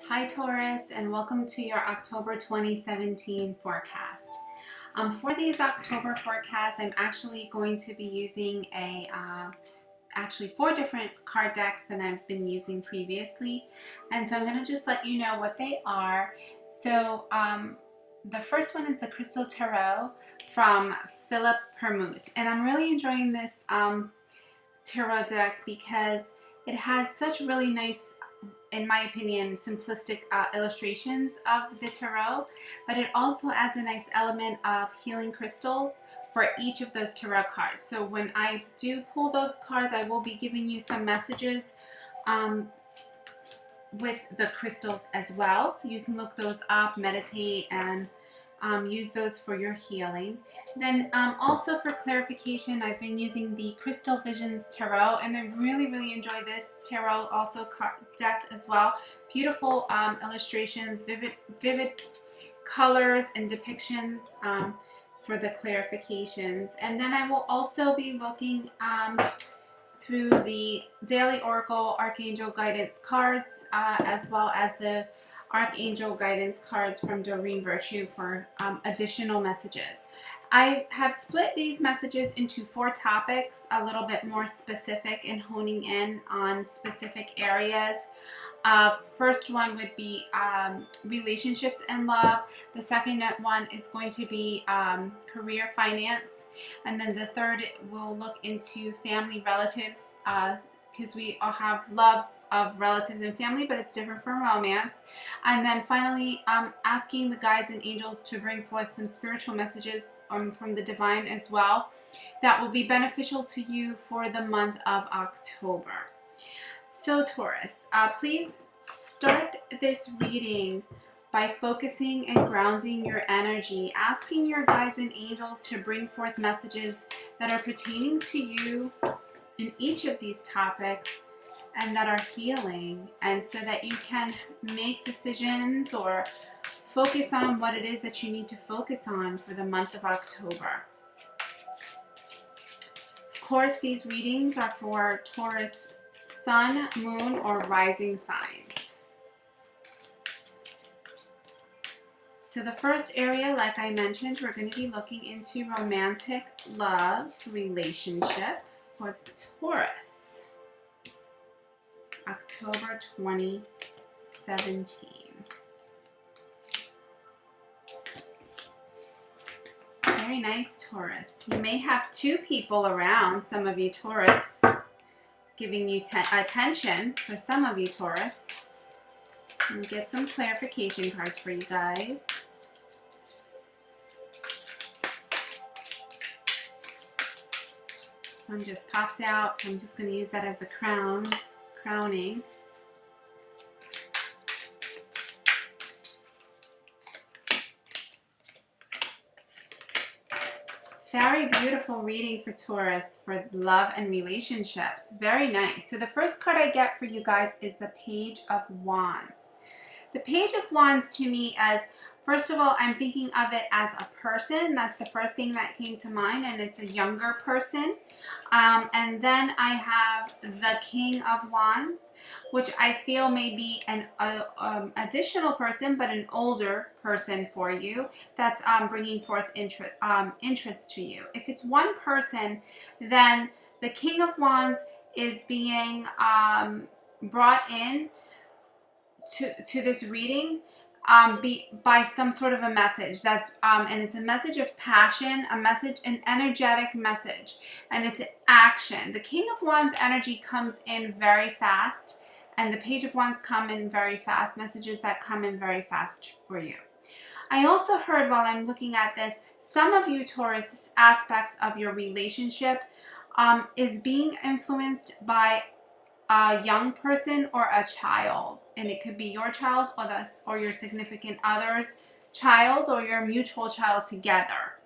Hi Taurus, and welcome to your October 2017 forecast. For these October forecasts, I'm actually going to be using actually 4 different card decks that I've been using previously. And so I'm going to just let you know what they are. So the first one is the Crystal Tarot from Philip Permute. And I'm really enjoying this tarot deck because it has such really nice, in my opinion, simplistic illustrations of the tarot, but it also adds a nice element of healing crystals for each of those tarot cards. So when I do pull those cards, I will be giving you some messages with the crystals as well. So you can look those up, meditate, and use those for your healing. Then also for clarification, I've been using the Crystal Visions Tarot, and I really enjoy this tarot also deck as well. Beautiful illustrations, vivid colors and depictions for the clarifications. And then I will also be looking through the Daily Oracle Archangel Guidance cards as well as the Archangel Guidance cards from Doreen Virtue for additional messages. I have split these messages into 4 topics, a little bit more specific and honing in on specific areas. First one would be relationships and love. The second one is going to be career, finance. And then the third will look into family, relatives, because we all have love of relatives and family, but it's different from romance. And then finally, asking the guides and angels to bring forth some spiritual messages from the divine as well that will be beneficial to you for the month of October. So Taurus, please start this reading by focusing and grounding your energy, asking your guides and angels to bring forth messages that are pertaining to you in each of these topics and that are healing, and so that you can make decisions or focus on what it is that you need to focus on for the month of October. Of course, these readings are for Taurus sun, moon, or rising signs. So the first area, like I mentioned, we're going to be looking into romantic love relationship for Taurus, October 2017. Very nice, Taurus. You may have 2 people around, some of you Taurus, giving you attention for some of you Taurus. And get some clarification cards for you guys. One just popped out, so I'm just going to use that as the crowning. Very beautiful reading for Taurus for love and relationships. Very nice. So the first card I get for you guys is the Page of Wands. The Page of Wands to me as, first of all, I'm thinking of it as a person. That's the first thing that came to mind, and it's a younger person. And then I have the King of Wands, which I feel may be an additional person, but an older person for you that's bringing forth interest to you. If it's one person, then the King of Wands is being brought in to this reading by some sort of a message that's and it's a message of passion, an energetic message, and it's action. The King of Wands energy comes in very fast, and the Page of Wands come in very fast, messages that come in very fast for you. I also heard while I'm looking at this, some of you Taurus aspects of your relationship is being influenced by a young person or a child, and it could be your child or your significant other's child or your mutual child together.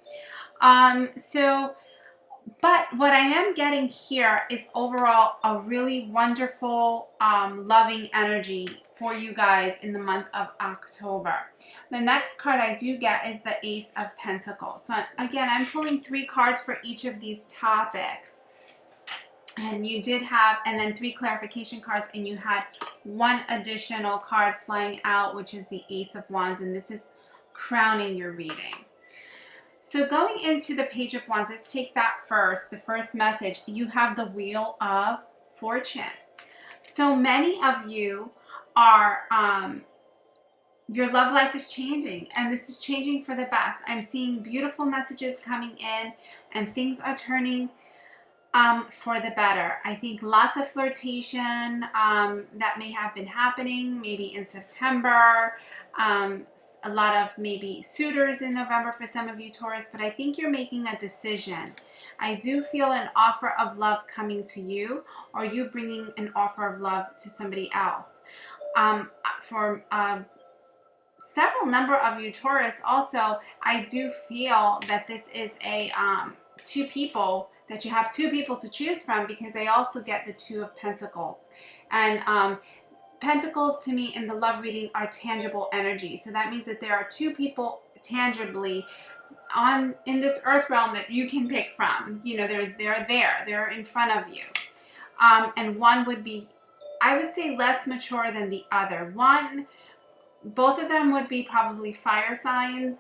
But what I am getting here is overall a really wonderful, loving energy for you guys in the month of October. The next card I do get is the Ace of Pentacles. So again, I'm pulling 3 cards for each of these topics. And you did have, and then 3 clarification cards, and you had 1 additional card flying out, which is the Ace of Wands, and this is crowning your reading. So going into the Page of Wands, let's take that first. The first message, you have the Wheel of Fortune. So many of you are, your love life is changing, and this is changing for the best. I'm seeing beautiful messages coming in, and things are turning for the better. I think lots of flirtation that may have been happening maybe in September, a lot of maybe suitors in November for some of you Taurus, but I think you're making a decision. I do feel an offer of love coming to you, or you bringing an offer of love to somebody else. For several number of you Taurus also, I do feel that this is a 2 people, that you have 2 people to choose from, because I also get the 2 of Pentacles. And Pentacles to me in the love reading are tangible energy. So that means that there are 2 people tangibly in this earth realm that you can pick from. You know, they're in front of you. And one would be, I would say, less mature than the other. Both of them would be probably fire signs.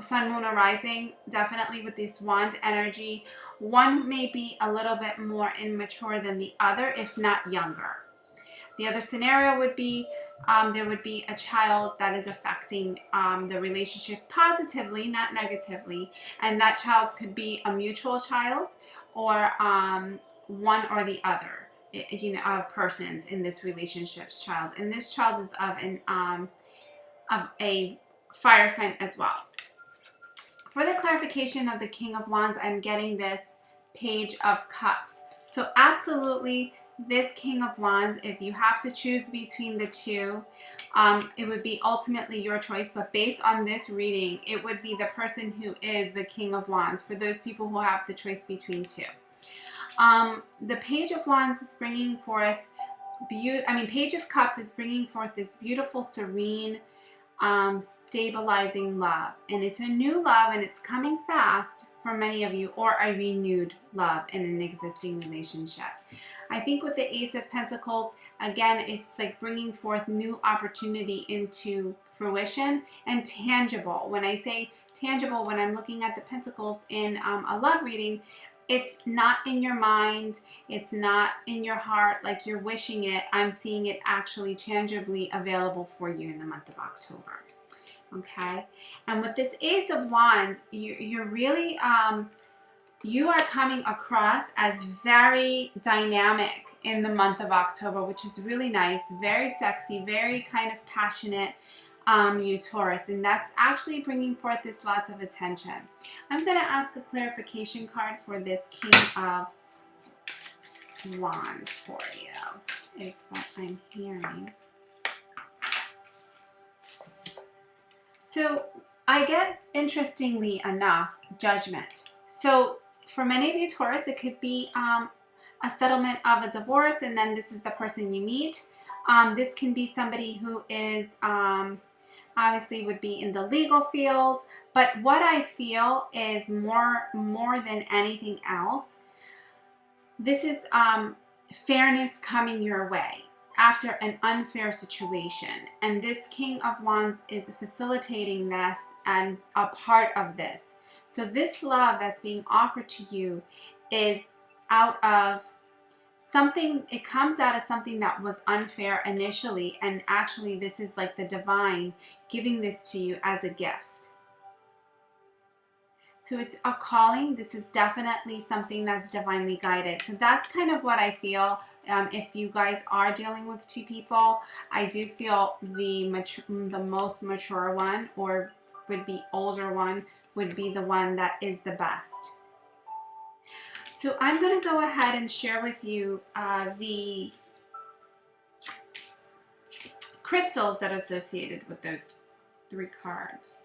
Sun, Moon, or Rising, definitely with this Wand energy. One may be a little bit more immature than the other, if not younger. The other scenario would be there would be a child that is affecting the relationship positively, not negatively, and that child could be a mutual child, or one or the other, you know, of persons in this relationship's child, and this child is of a fire sign as well. For the clarification of the King of Wands, I'm getting this Page of Cups. So absolutely, this King of Wands, if you have to choose between the 2, it would be ultimately your choice. But based on this reading, it would be the person who is the King of Wands, for those people who have the choice between 2. The Page of Wands is bringing forth, Page of Cups is bringing forth this beautiful, serene, stabilizing love, and it's a new love, and it's coming fast for many of you, or a renewed love in an existing relationship. I think with the Ace of Pentacles, again, it's like bringing forth new opportunity into fruition, and tangible. When I say tangible, when I'm looking at the Pentacles in a love reading, it's not in your mind, it's not in your heart like you're wishing it. I'm seeing it actually tangibly available for you in the month of October. Okay? And with this Ace of Wands, you're really, you are coming across as very dynamic in the month of October, which is really nice, very sexy, very kind of passionate, you Taurus, and that's actually bringing forth this lots of attention. I'm going to ask a clarification card for this King of Wands for you, is what I'm hearing. So I get, interestingly enough, Judgment. So for many of you Taurus, it could be a settlement of a divorce, and then this is the person you meet. This can be somebody who is obviously would be in the legal field, but what I feel is more than anything else, this is fairness coming your way after an unfair situation, and this King of Wands is facilitating this and a part of this. So this love that's being offered to you is out of something, it comes out of something that was unfair initially, and actually this is like the divine giving this to you as a gift. So it's a calling. This is definitely something that's divinely guided. So that's kind of what I feel. If you guys are dealing with 2 people, I do feel the most mature one, or would be older one, would be the one that is the best. So I'm going to go ahead and share with you the crystals that are associated with those 3 cards.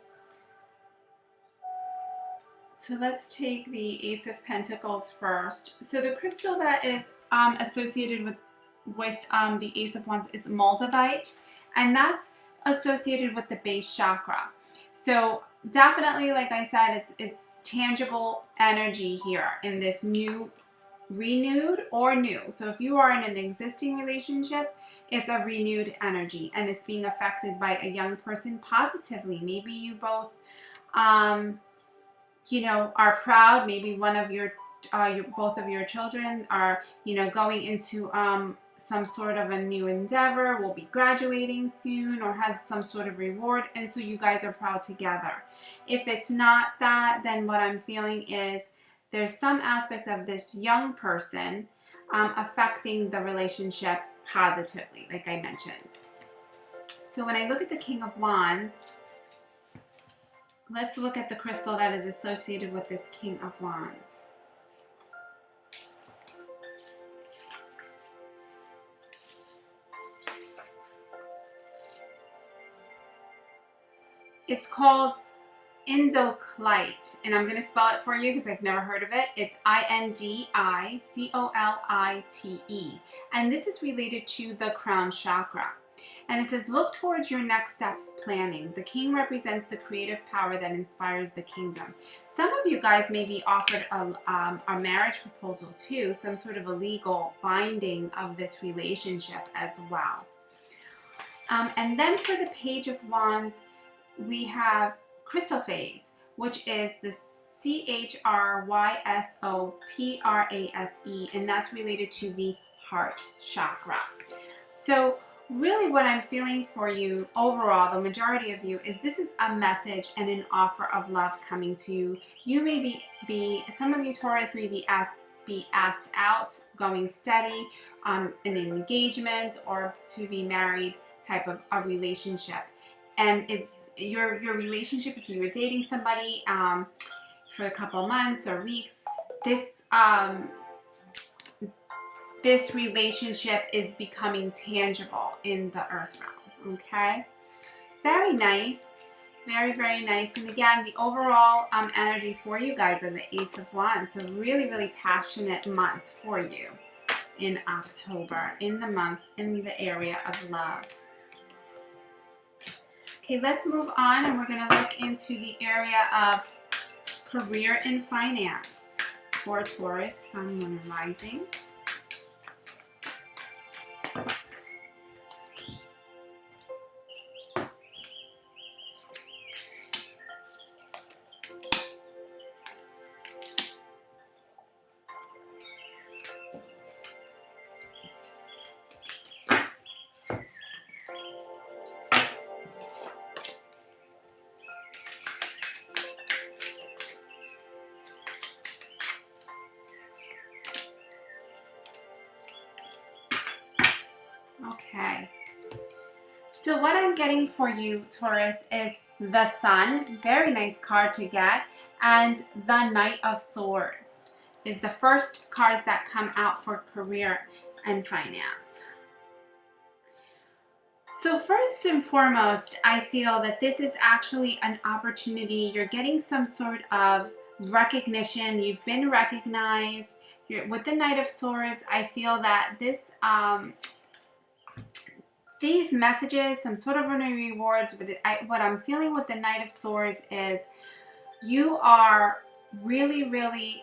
So let's take the Ace of Pentacles first. So the crystal that is associated with the Ace of Wands is moldavite, and that's associated with the base chakra. So definitely, like I said, it's tangible energy here in this new renewed or new. So if you are in an existing relationship, it's a renewed energy and it's being affected by a young person positively. Maybe you both, are proud. Maybe one of both of your children are, going into some sort of a new endeavor, will be graduating soon, or has some sort of reward, and so you guys are proud together. If it's not that, then what I'm feeling is there's some aspect of this young person affecting the relationship positively, like I mentioned. So when I look at the King of Wands, let's look at the crystal that is associated with this King of Wands. It's called Indoclite, and I'm going to spell it for you because I've never heard of it. It's Indicolite, and this is related to the crown chakra. And it says, look towards your next step planning. The king represents the creative power that inspires the kingdom. Some of you guys may be offered a marriage proposal too, some sort of a legal binding of this relationship as well. And then for the Page of Wands, we have Crystal Phase, which is the Chrysoprase, and that's related to the heart chakra. So really what I'm feeling for you overall, the majority of you, is this is a message and an offer of love coming to you. You may some of you Taurus may be asked out, going steady, an engagement, or to be married type of a relationship. And it's your relationship, if you were dating somebody for a couple months or weeks, this relationship is becoming tangible in the earth realm, okay? Very nice. Very, very nice. And again, the overall energy for you guys are the Ace of Wands. So really, really passionate month for you in October, in the area of love. Okay, let's move on, and we're going to look into the area of career and finance for Taurus, Sun, Moon, and Rising. Okay, so what I'm getting for you, Taurus, is the Sun, very nice card to get, and the Knight of Swords is the first cards that come out for career and finance. So first and foremost, I feel that this is actually an opportunity. You're getting some sort of recognition. You've been recognized. With the Knight of Swords, I feel that this these messages, some sort of rewards, but what I'm feeling with the Knight of Swords is you are really, really,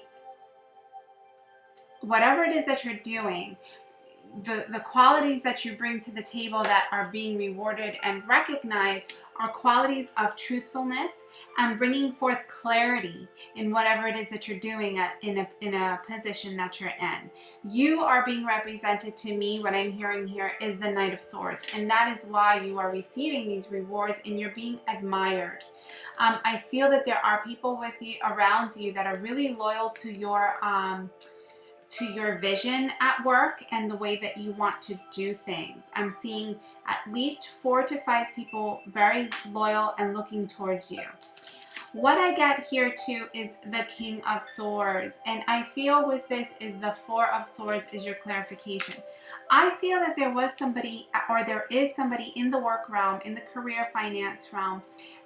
whatever it is that you're doing, the qualities that you bring to the table that are being rewarded and recognized are qualities of truthfulness and bringing forth clarity in whatever it is that you're doing in a position that you're in. You are being represented to me. What I'm hearing here is the Knight of Swords, and that is why you are receiving these rewards and you're being admired. I feel that there are people with you around you that are really loyal to your vision at work and the way that you want to do things. I'm seeing at least 4 to 5 people very loyal and looking towards you. What I get here too is the King of Swords, and I feel with this is the Four of Swords is your clarification. I feel that there was somebody, or there is somebody in the work realm, in the career finance realm,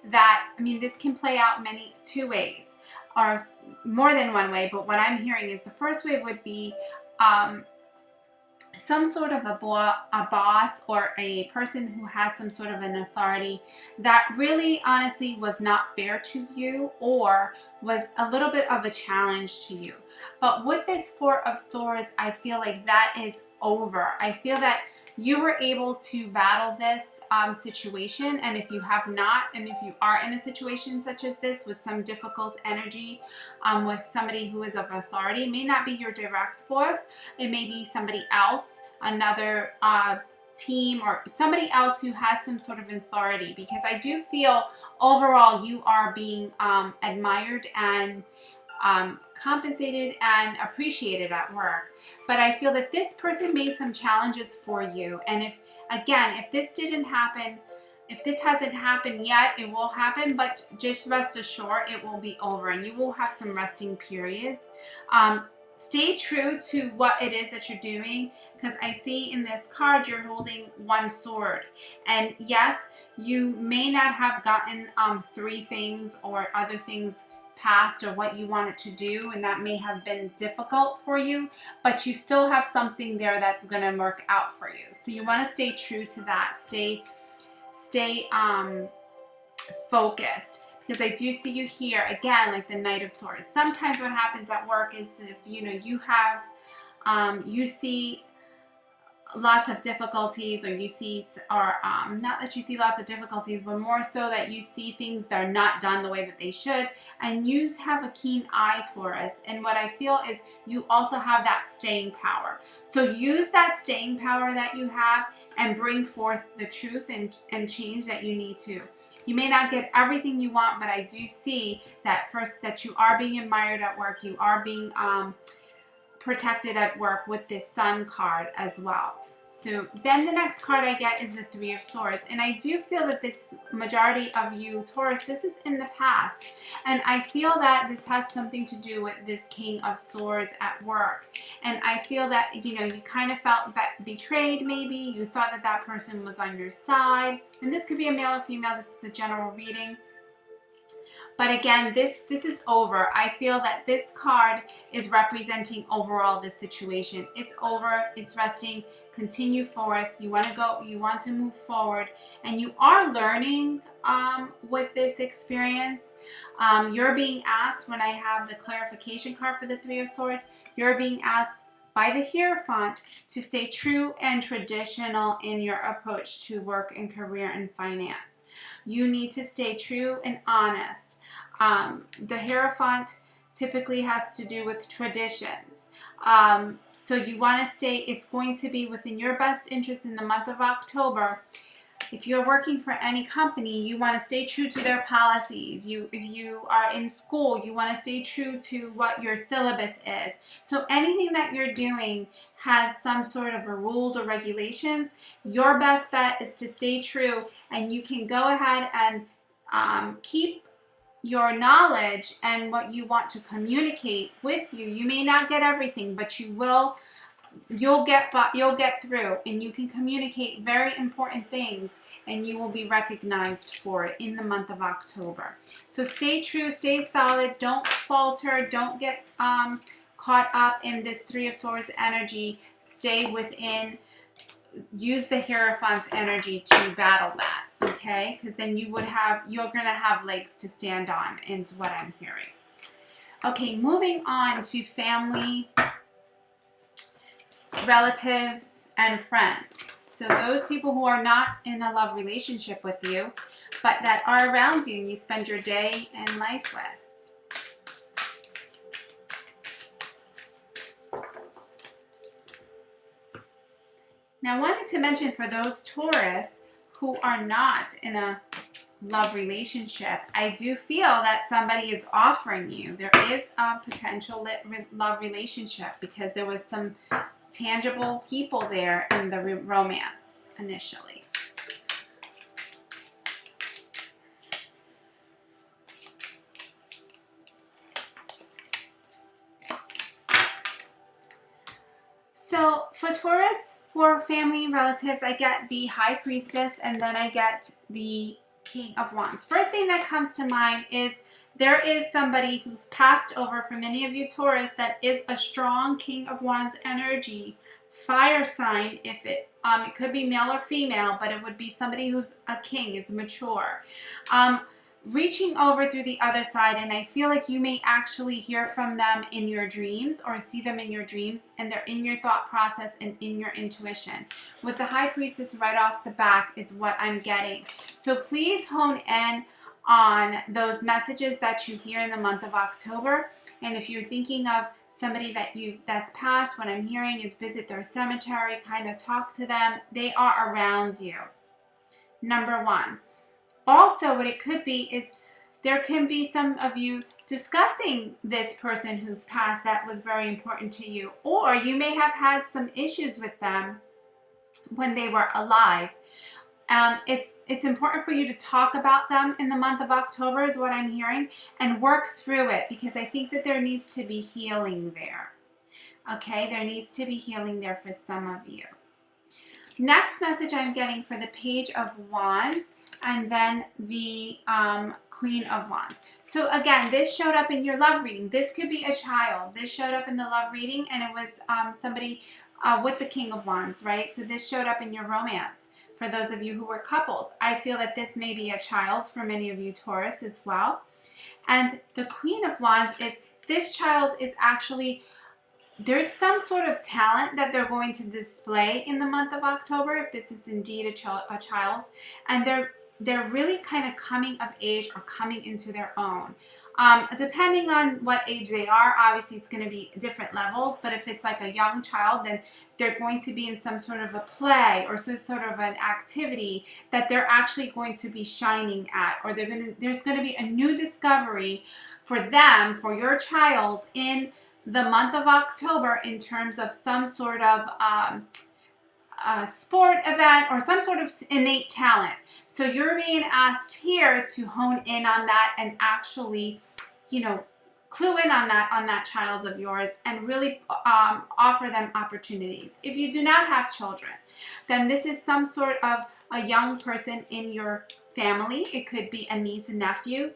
that, I mean, this can play out two ways, or more than one way, but what I'm hearing is the first way would be some sort of a boss or a person who has some sort of an authority that really honestly was not fair to you or was a little bit of a challenge to you. But with this Four of Swords, I feel like that is over. I feel that you were able to battle this situation, and if you have not, and if you are in a situation such as this with some difficult energy with somebody who is of authority, it may not be your direct boss, it may be somebody else, another team, or somebody else who has some sort of authority, because I do feel overall you are being admired and compensated and appreciated at work. But I feel that this person made some challenges for you. And if this didn't happen, if this hasn't happened yet, it will happen, but just rest assured it will be over and you will have some resting periods. Stay true to what it is that you're doing, because I see in this card you're holding one sword. And yes, you may not have gotten 3 things or other things past or what you wanted to do, and that may have been difficult for you, but you still have something there that's going to work out for you. So you want to stay true to that. Stay focused, because I do see you here again, like the Knight of Swords. Sometimes what happens at work is if you have you see lots of difficulties, or you see, or not that you see lots of difficulties, but more so that you see things that are not done the way that they should, and you have a keen eye, Taurus. And what I feel is you also have that staying power. So use that staying power that you have and bring forth the truth and change that you need to. You may not get everything you want, but I do see that first, that you are being admired at work, you are being protected at work with this Sun card as well. So then the next card I get is the Three of Swords. And I do feel that this majority of you, Taurus, this is in the past. And I feel that this has something to do with this King of Swords at work. And I feel that, you kind of felt betrayed maybe. You thought that that person was on your side. And this could be a male or female. This is a general reading. But again, this is over. I feel that this card is representing overall this situation. It's over. It's resting. Continue forth. You want to go. You want to move forward. And you are learning with this experience. You're being asked, when I have the clarification card for the Three of Swords, you're being asked by the Hierophant to stay true and traditional in your approach to work and career and finance. You need to stay true and honest. The Hierophant typically has to do with traditions. So you want to stay, it's going to be within your best interest in the month of October. If you're working for any company, you want to stay true to their policies. If you are in school, you want to stay true to what your syllabus is. So anything that you're doing has some sort of a rules or regulations. Your best bet is to stay true, and you can go ahead and keep your knowledge and what you want to communicate with you. You may not get everything, but you'll get through, and you can communicate very important things, and you will be recognized for it in the month of October. So stay true, stay solid, don't falter, don't get caught up in this Three of Swords energy. Stay within, use the Hierophant's energy to battle that, okay? Because then you're going to have legs to stand on, is what I'm hearing. Okay, moving on to family, relatives, and friends. So those people who are not in a love relationship with you, but that are around you and you spend your day and life with. Now I wanted to mention, for those Taurus who are not in a love relationship, I do feel that somebody is offering you. There is a potential love relationship, because there was some tangible people there in the romance initially. So for Taurus, for family and relatives, I get the High Priestess, and then I get the King of Wands. First thing that comes to mind is there is somebody who's passed over, for many of you Taurus, that is a strong King of Wands energy fire sign, if it could be male or female, but it would be somebody who's a king, it's mature. Reaching over through the other side, and I feel like you may actually hear from them in your dreams or see them in your dreams, and they're in your thought process and in your intuition. With the High Priestess right off the back is what I'm getting. So please hone in on those messages that you hear in the month of October. And if you're thinking of somebody that's passed, what I'm hearing is visit their cemetery, kind of talk to them. They are around you. Number one. Also, what it could be is there can be some of you discussing this person who's passed that was very important to you. Or you may have had some issues with them when they were alive. It's important for you to talk about them in the month of October is what I'm hearing, and work through it, because I think that there needs to be healing there. Okay, there needs to be healing there for some of you. Next message I'm getting for the Page of Wands and then the Queen of Wands. So again, this showed up in your love reading. This could be a child. This showed up in the love reading, and it was somebody with the King of Wands, right? So this showed up in your romance. For those of you who were coupled, I feel that this may be a child for many of you Taurus as well. And the Queen of Wands is, this child is actually, there's some sort of talent that they're going to display in the month of October, if this is indeed a child. And they're really kind of coming of age or coming into their own. Depending on what age they are, obviously it's going to be different levels, but if it's like a young child, then they're going to be in some sort of a play or some sort of an activity that they're actually going to be shining at, or there's going to be a new discovery for them, for your child, in the month of October in terms of some sort of sport event or some sort of innate talent. So you're being asked here to hone in on that and actually, clue in on that child of yours and really offer them opportunities. If you do not have children, then this is some sort of a young person in your family. It could be a niece and nephew,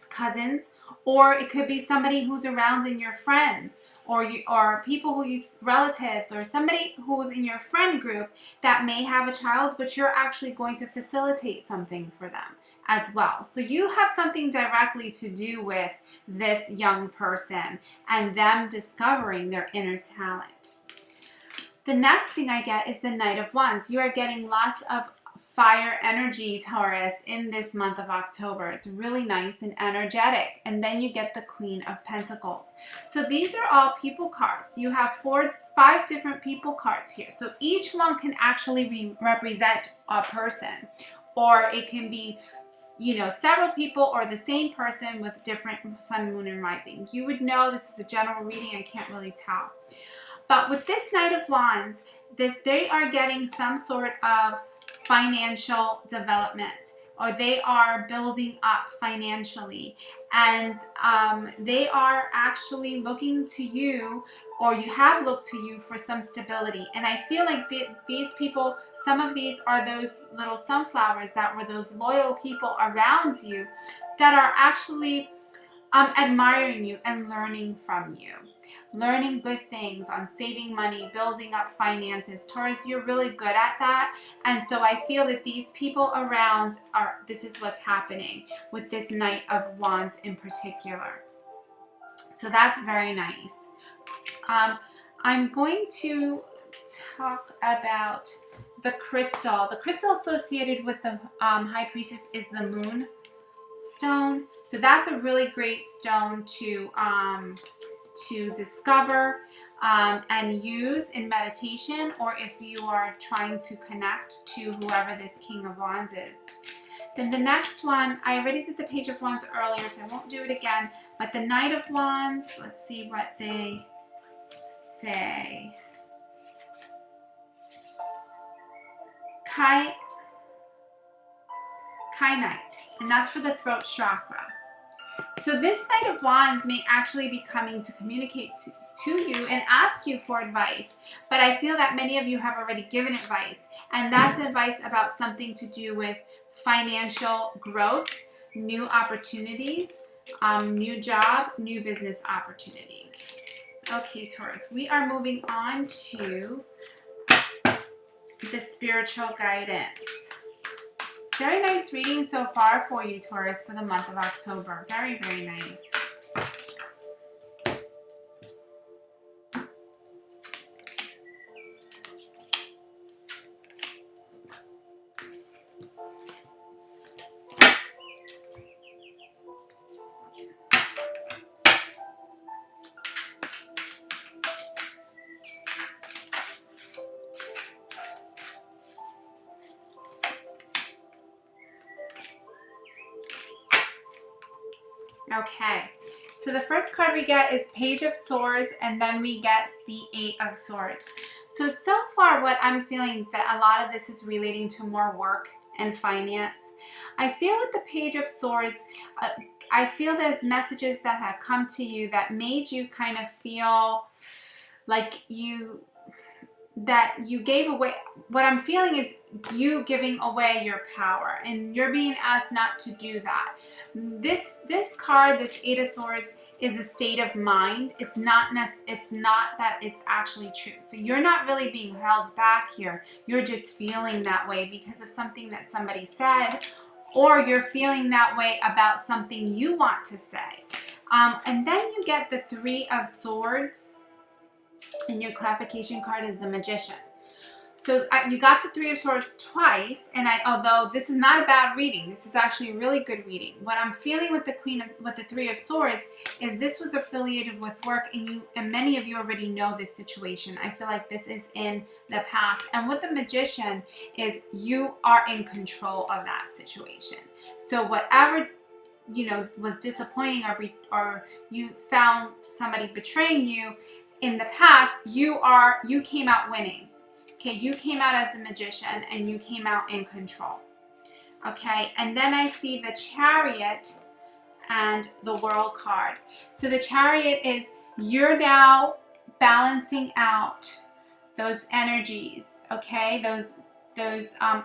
cousins, or it could be somebody who's around in your friends, or people who use relatives, or somebody who's in your friend group that may have a child, but you're actually going to facilitate something for them as well. So you have something directly to do with this young person and them discovering their inner talent. The next thing I get is the Knight of Wands. You are getting lots of fire energy, Taurus, in this month of October. It's really nice and energetic. And then you get the Queen of Pentacles. So these are all people cards. You have 5 different people cards here. So each one can actually represent a person, or it can be, several people or the same person with different sun, moon, and rising. You would know this is a general reading. I can't really tell. But with this Knight of Wands, they are getting some sort of financial development, or they are building up financially, and they are actually looking to you, or you have looked to you for some stability. And I feel like these people, some of these are those little sunflowers that were those loyal people around you that are actually admiring you and learning from you. Learning good things on saving money, building up finances. Taurus, you're really good at that. And so I feel that these people around this is what's happening with this Knight of Wands in particular. So that's very nice. I'm going to talk about the crystal. The crystal associated with the High Priestess is the Moon Stone. So that's a really great stone to discover and use in meditation, or if you are trying to connect to whoever this King of Wands is. Then the next one, I already did the Page of Wands earlier, so I won't do it again, but the Knight of Wands, let's see what they say. Kyanite, and that's for the throat chakra. So this Knight of Wands may actually be coming to communicate to you and ask you for advice. But I feel that many of you have already given advice. And that's advice about something to do with financial growth, new opportunities, new job, new business opportunities. Okay, Taurus, we are moving on to the spiritual guidance. Very nice reading so far for you, Taurus, for the month of October. Very, very nice. Okay, so the first card we get is Page of Swords, and then we get the Eight of Swords. So far what I'm feeling that a lot of this is relating to more work and finance. I feel with the Page of Swords, I feel there's messages that have come to you that made you kind of feel like you gave away. What I'm feeling is you giving away your power, and you're being asked not to do that. This card, this Eight of Swords, is a state of mind. It's not that it's actually true. So you're not really being held back here. You're just feeling that way because of something that somebody said, or you're feeling that way about something you want to say. And then you get the Three of Swords, and your clarification card is the Magician. So you got the Three of Swords twice, and although this is not a bad reading, this is actually a really good reading. What I'm feeling with the Three of Swords is this was affiliated with work, and many of you already know this situation. I feel like this is in the past. And with the Magician is you are in control of that situation. So whatever was disappointing, or you found somebody betraying you in the past, you came out winning. Okay, you came out as the Magician, and you came out in control. Okay, and then I see the Chariot and the World card. So the Chariot is you're now balancing out those energies, okay, those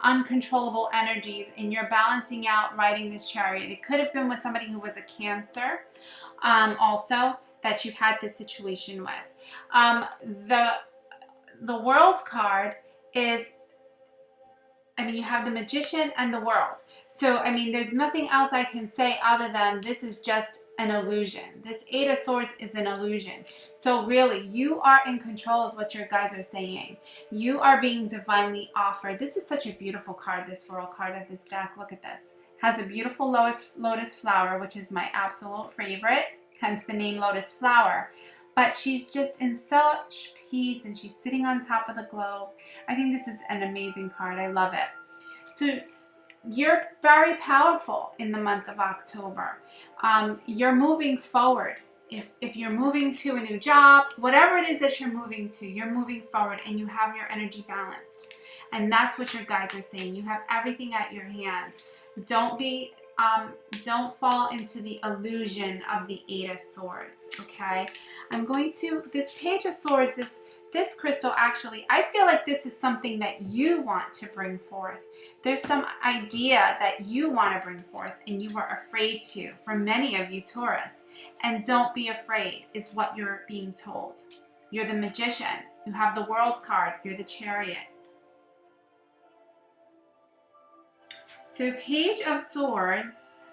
uncontrollable energies, and you're balancing out riding this Chariot. It could have been with somebody who was a Cancer, also, that you've had this situation with. The World's card is, you have the Magician and the World. So, there's nothing else I can say other than this is just an illusion. This Eight of Swords is an illusion. So really, you are in control is what your guides are saying. You are being divinely offered. This is such a beautiful card, this World card of this deck. Look at this. Has a beautiful lotus flower, which is my absolute favorite, hence the name Lotus Flower. But she's just in such peace, and she's sitting on top of the globe. I think this is an amazing card. I love it. So you're very powerful in the month of October. You're moving forward. If you're moving to a new job, whatever it is that you're moving to, you're moving forward, and you have your energy balanced. And that's what your guides are saying. You have everything at your hands. Don't fall into the illusion of the Eight of Swords, okay? I'm going to, this Page of Swords, this crystal, actually, I feel like this is something that you want to bring forth. There's some idea that you want to bring forth, and you are afraid to, for many of you, Taurus. And don't be afraid, is what you're being told. You're the Magician. You have the World's card. You're the Chariot. So Page of Swords,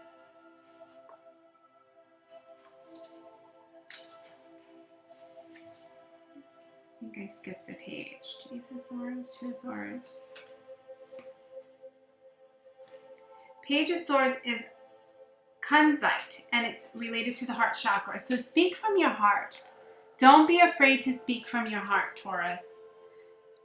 I think I skipped a page. Ace of Swords, Two of Swords. Page of Swords is Kunzite, and it's related to the heart chakra. So speak from your heart. Don't be afraid to speak from your heart, Taurus.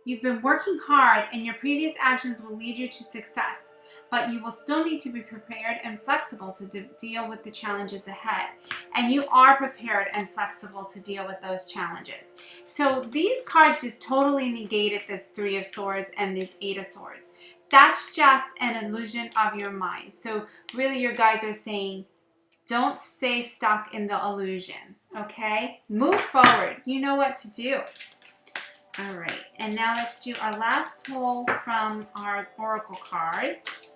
You've been working hard, and your previous actions will lead you to success. But you will still need to be prepared and flexible to deal with the challenges ahead. And you are prepared and flexible to deal with those challenges. So these cards just totally negated this Three of Swords and this Eight of Swords. That's just an illusion of your mind. So really your guides are saying, don't stay stuck in the illusion, okay? Move forward. You know what to do. All right, and now let's do our last pull from our oracle cards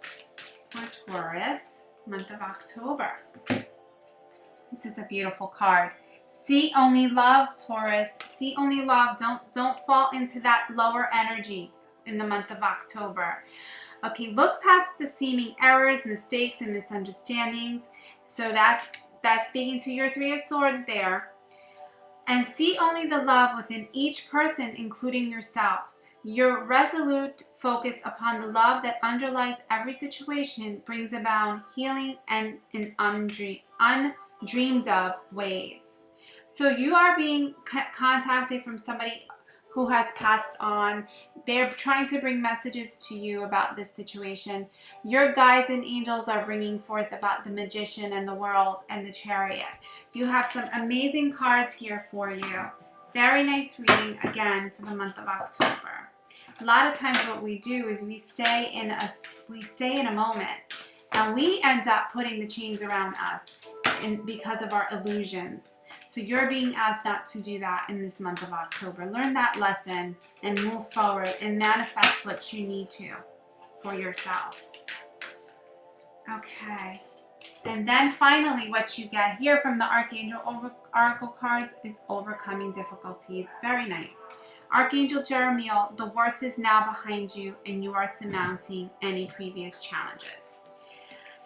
for Taurus, month of October. This is a beautiful card. See only love, Taurus. See only love. Don't fall into that lower energy in the month of October. Okay, look past the seeming errors, mistakes, and misunderstandings. So that's speaking to your Three of Swords there. And see only the love within each person, including yourself. Your resolute focus upon the love that underlies every situation brings about healing and in undreamed of ways. So you are being contacted from somebody who has passed on. They're trying to bring messages to you about this situation. Your guides and angels are bringing forth about the Magician and the World and the Chariot. You have some amazing cards here for you. Very nice reading again for the month of October. A lot of times what we do is we stay in a moment, and we end up putting the chains around us because of our illusions. So you're being asked not to do that in this month of October. Learn that lesson and move forward and manifest what you need to for yourself. Okay. And then finally what you get here from the Archangel Oracle cards is overcoming difficulty. It's very nice. Archangel Jeremiel, the worst is now behind you and you are surmounting any previous challenges.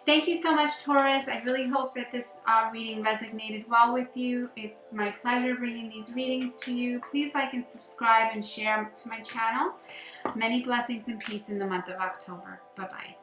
Thank you so much, Taurus. I really hope that this reading resonated well with you. It's my pleasure bringing these readings to you. Please like and subscribe and share to my channel. Many blessings and peace in the month of October. Bye-bye.